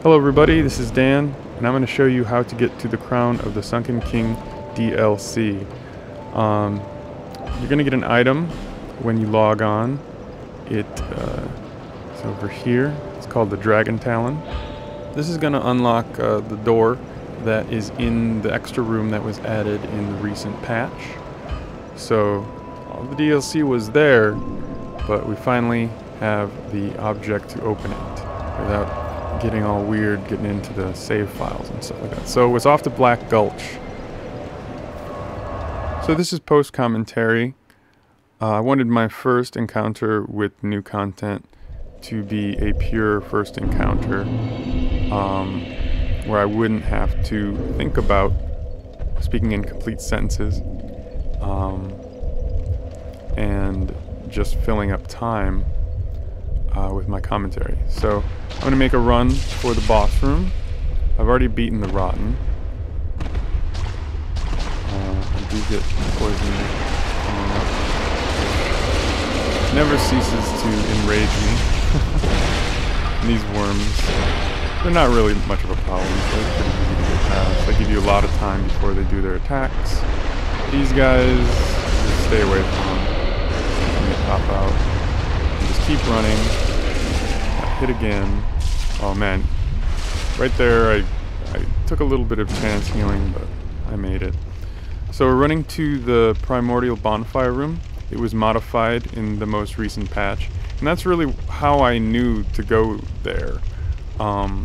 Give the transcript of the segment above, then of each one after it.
Hello everybody, this is Dan, and I'm going to show you how to get to the Crown of the Sunken King DLC. You're going to get an item when you log on. It's over here. It's called the Dragon Talon. This is going to unlock the door that is in the extra room that was added in the recent patch. So all the DLC was there, but we finally have the object to open it without getting all weird, getting into the save files and stuff like that. So it's off to Black Gulch. So this is post commentary. I wanted my first encounter with new content to be a pure first encounter, where I wouldn't have to think about speaking in complete sentences, and just filling up time with my commentary. So I'm going to make a run for the boss room. I've already beaten the Rotten. I do get poison coming up. Never ceases to enrage me. And these worms, they're not really much of a problem. They're pretty easy to get past. They give you a lot of time before they do their attacks. These guys, just stay away from them when they pop out. And just keep running. Hit again. Oh man, right there I took a little bit of chance healing, but I made it. So we're running to the Primordial Bonfire Room. It was modified in the most recent patch, and that's really how I knew to go there.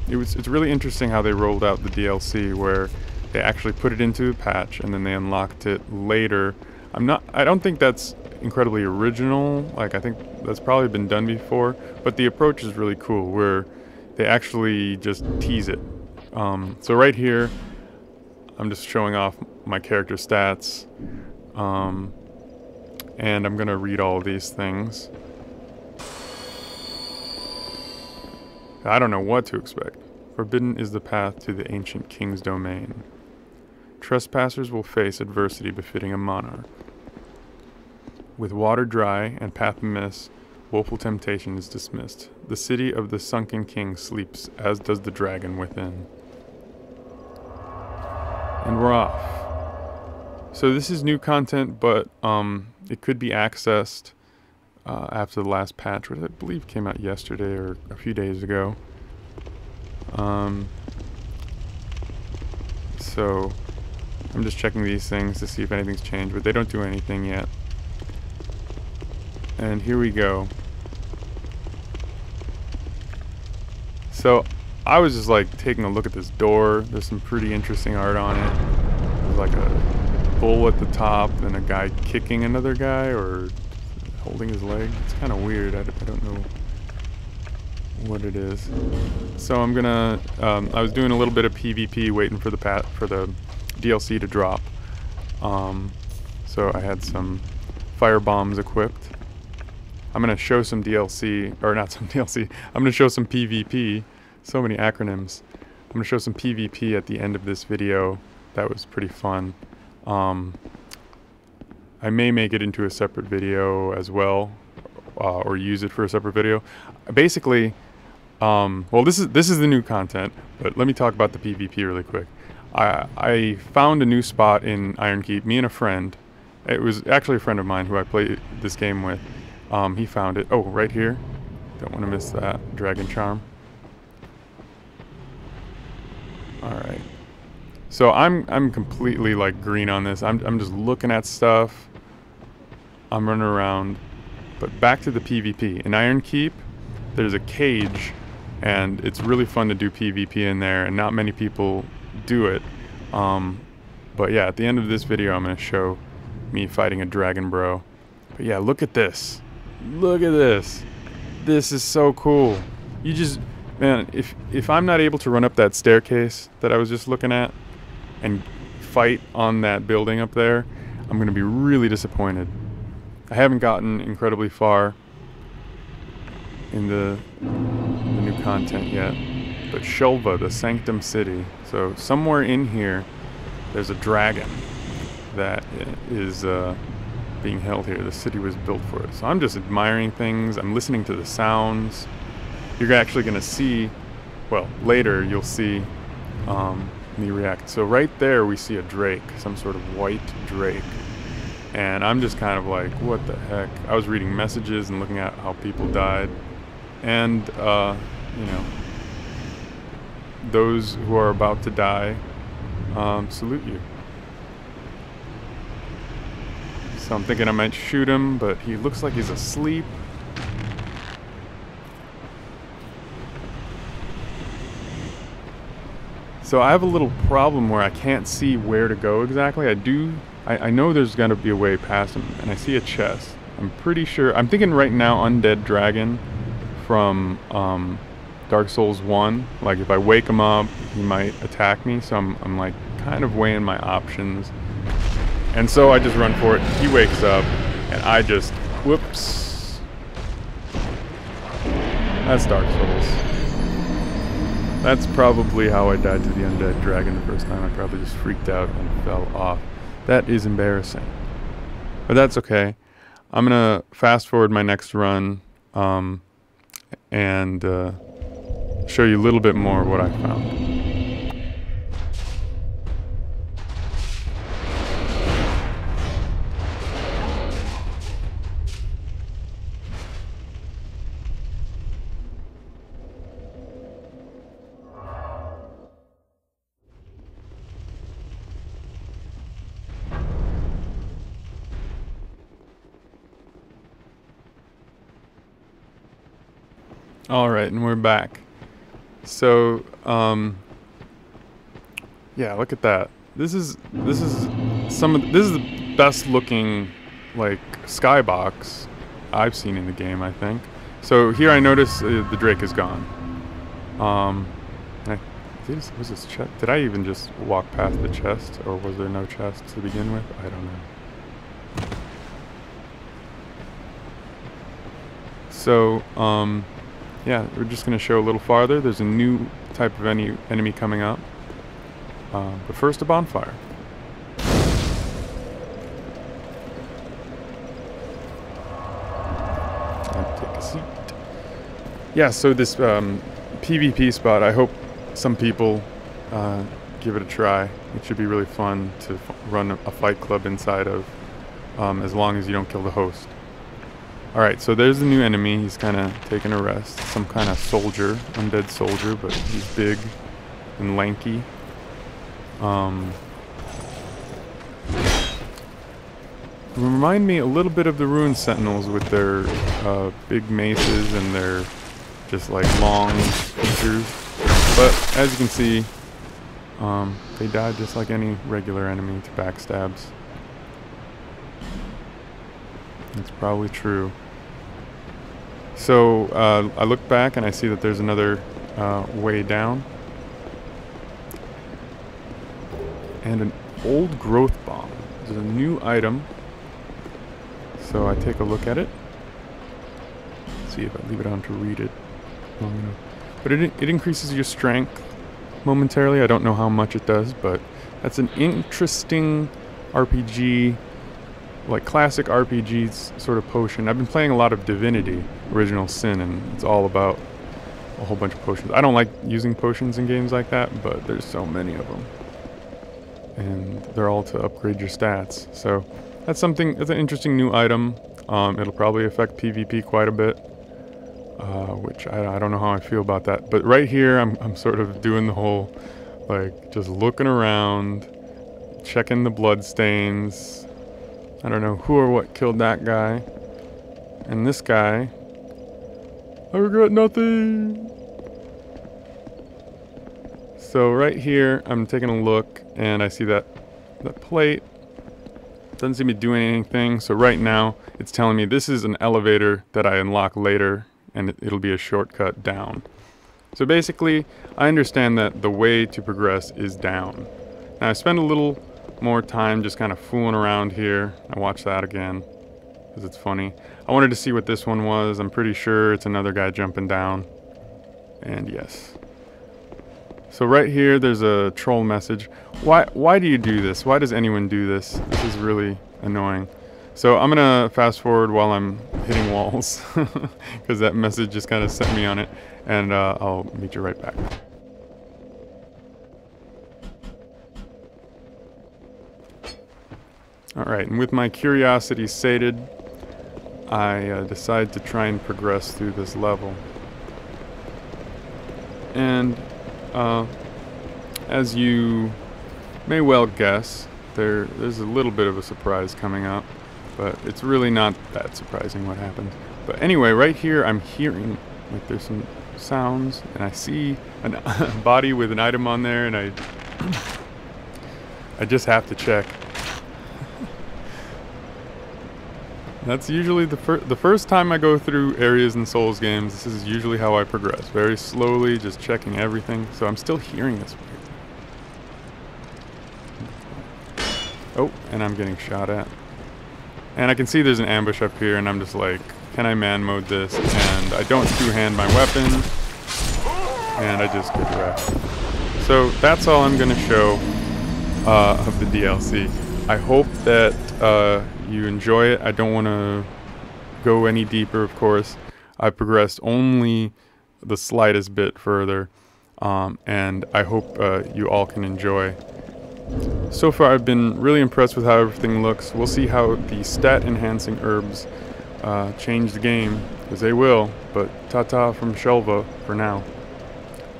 It's really interesting how they rolled out the DLC, where they actually put it into a patch and then they unlocked it later. I don't think that's incredibly original. Like, I think that's probably been done before, but the approach is really cool, where they actually just tease it. So right here, I'm just showing off my character stats, and I'm gonna read all of these things. I don't know what to expect. Forbidden is the path to the ancient king's domain. Trespassers will face adversity befitting a monarch. With water dry and path amiss, woeful temptation is dismissed. The city of the Sunken King sleeps, as does the dragon within. And we're off. So this is new content, but it could be accessed after the last patch, which I believe came out yesterday or a few days ago. So I'm just checking these things to see if anything's changed, but they don't do anything yet. And here we go. So I was just like taking a look at this door. There's some pretty interesting art on it. There's like a bull at the top and a guy kicking another guy or holding his leg. It's kind of weird. I don't know what it is. So I'm gonna I was doing a little bit of PvP waiting for the DLC to drop. So I had some fire bombs equipped. I'm going to show some DLC, or not some DLC, I'm going to show some PvP, so many acronyms. I'm going to show some PvP at the end of this video. That was pretty fun. I may make it into a separate video as well, or use it for a separate video. Basically, well, this is the new content, but let me talk about the PvP really quick. I found a new spot in Ironkeep, me and a friend. It was actually a friend of mine who I played this game with. He found it. Oh, right here. Don't want to miss that. Dragon Charm. Alright. So I'm completely like green on this. I'm just looking at stuff. I'm running around. But back to the PvP. In Ironkeep, there's a cage, and it's really fun to do PvP in there, and not many people do it. But yeah, at the end of this video, I'm going to show me fighting a dragon bro. But yeah, look at this. Look at this. This is so cool. You just, man, if I'm not able to run up that staircase that I was just looking at and fight on that building up there, I'm going to be really disappointed. I haven't gotten incredibly far in the new content yet. But Shulva, the Sanctum City. So somewhere in here, there's a dragon that is being held here. The city was built for it. So I'm just admiring things. I'm listening to the sounds. You're actually going to see well, later you'll see me react. So right there we see a drake, some sort of white drake. And I'm just kind of like, what the heck? I was reading messages and looking at how people died. And, you know, those who are about to die, salute you. So I'm thinking I might shoot him, but he looks like he's asleep. So I have a little problem where I can't see where to go exactly. I know there's gonna be a way past him, and I see a chest. I'm pretty sure, I'm thinking right now Undead Dragon from Dark Souls 1. Like if I wake him up, he might attack me, so I'm like kind of weighing my options. And so I just run for it. He wakes up, and I just, whoops. That's Dark Souls. That's probably how I died to the Undead Dragon the first time. I probably just freaked out and fell off. That is embarrassing. But that's okay. I'm gonna fast forward my next run and show you a little bit more of what I found. Alright, and we're back. So, yeah, look at that. This is the best looking, like, skybox I've seen in the game, I think. So here I notice the Drake is gone. Was this chest? Did I even just walk past the chest, or was there no chest to begin with? I don't know. So, yeah, we're just going to show a little farther. There's a new type of enemy coming up. But first, a bonfire. I'll take a seat. Yeah, so this PvP spot, I hope some people give it a try. It should be really fun to run a fight club inside of, as long as you don't kill the host. Alright, so there's the new enemy. He's kind of taking a rest. Some kind of soldier, undead soldier, but he's big and lanky. Remind me a little bit of the Rune Sentinels with their big maces and their just like long features. But as you can see, they died just like any regular enemy to backstabs. That's probably true. So I look back and I see that there's another way down. And an old growth bomb. This is a new item. So I take a look at it. Let's see if I leave it on to read it long enough. But it increases your strength momentarily. I don't know how much it does, but that's an interesting RPG, like classic RPGs sort of potion. I've been playing a lot of Divinity, Original Sin, and it's all about a whole bunch of potions. I don't like using potions in games like that, but there's so many of them. And they're all to upgrade your stats. So that's an interesting new item. It'll probably affect PvP quite a bit, which I don't know how I feel about that. But right here, I'm sort of doing the whole, like, just looking around, checking the blood stains. I don't know who or what killed that guy. And this guy, I regret nothing. So right here, I'm taking a look, and I see that plate doesn't seem to be doing anything. So right now, it's telling me this is an elevator that I unlock later, and it'll be a shortcut down. So basically, I understand that the way to progress is down. Now I spend a little more time just kind of fooling around here. I watch that again because it's funny. I wanted to see what this one was. I'm pretty sure it's another guy jumping down. And yes. So right here there's a troll message. Why do you do this? Why does anyone do this? This is really annoying. So I'm gonna fast forward while I'm hitting walls because that message just kind of set me on it, and I'll meet you right back. Alright, and with my curiosity sated, I decide to try and progress through this level. And as you may well guess, there's a little bit of a surprise coming up, but it's really not that surprising what happens. But anyway, right here I'm hearing like there's some sounds, and I see a body with an item on there, and I just have to check. That's usually the first time I go through areas in Souls games. This is usually how I progress, very slowly, just checking everything. So I'm still hearing this. Oh, and I'm getting shot at. And I can see there's an ambush up here, and I'm just like, can I man mode this? And I don't two-hand my weapon, and I just get wrecked. So that's all I'm gonna show of the DLC. I hope that you enjoy it. I don't want to go any deeper, of course. I progressed only the slightest bit further, and I hope you all can enjoy. So far I've been really impressed with how everything looks. We'll see how the stat enhancing herbs change the game, because they will, but ta-ta from Shelva for now.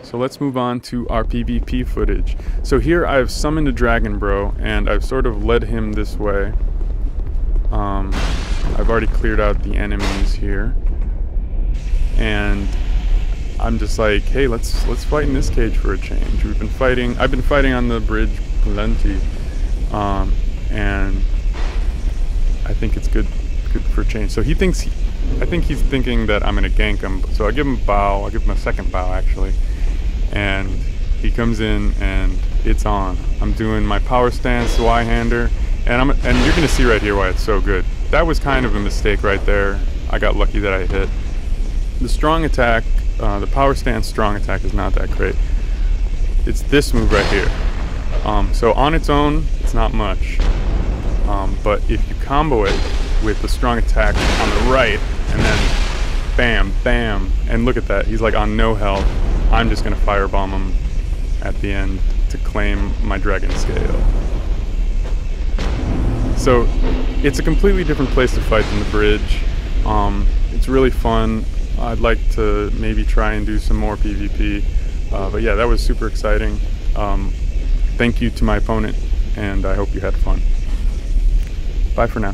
So let's move on to our PvP footage. So here I've summoned a dragon bro, and I've sort of led him this way. I've already cleared out the enemies here, and I'm just like, hey, let's fight in this cage for a change. I've been fighting on the bridge plenty, and I think it's good for a change. So I think he's thinking that I'm gonna gank him. So I give him a bow. I give him a second bow actually, and he comes in and it's on. I'm doing my power stance Y-hander. And you're going to see right here why it's so good. That was kind of a mistake right there. I got lucky that I hit. The strong attack, the power stance strong attack is not that great. It's this move right here. So on its own, it's not much. But if you combo it with the strong attack on the right, and then bam, bam, and look at that, he's like on no health. I'm just going to firebomb him at the end to claim my dragon scale. So it's a completely different place to fight than the bridge. It's really fun. I'd like to maybe try and do some more PvP. But yeah, that was super exciting. Thank you to my opponent, and I hope you had fun. Bye for now.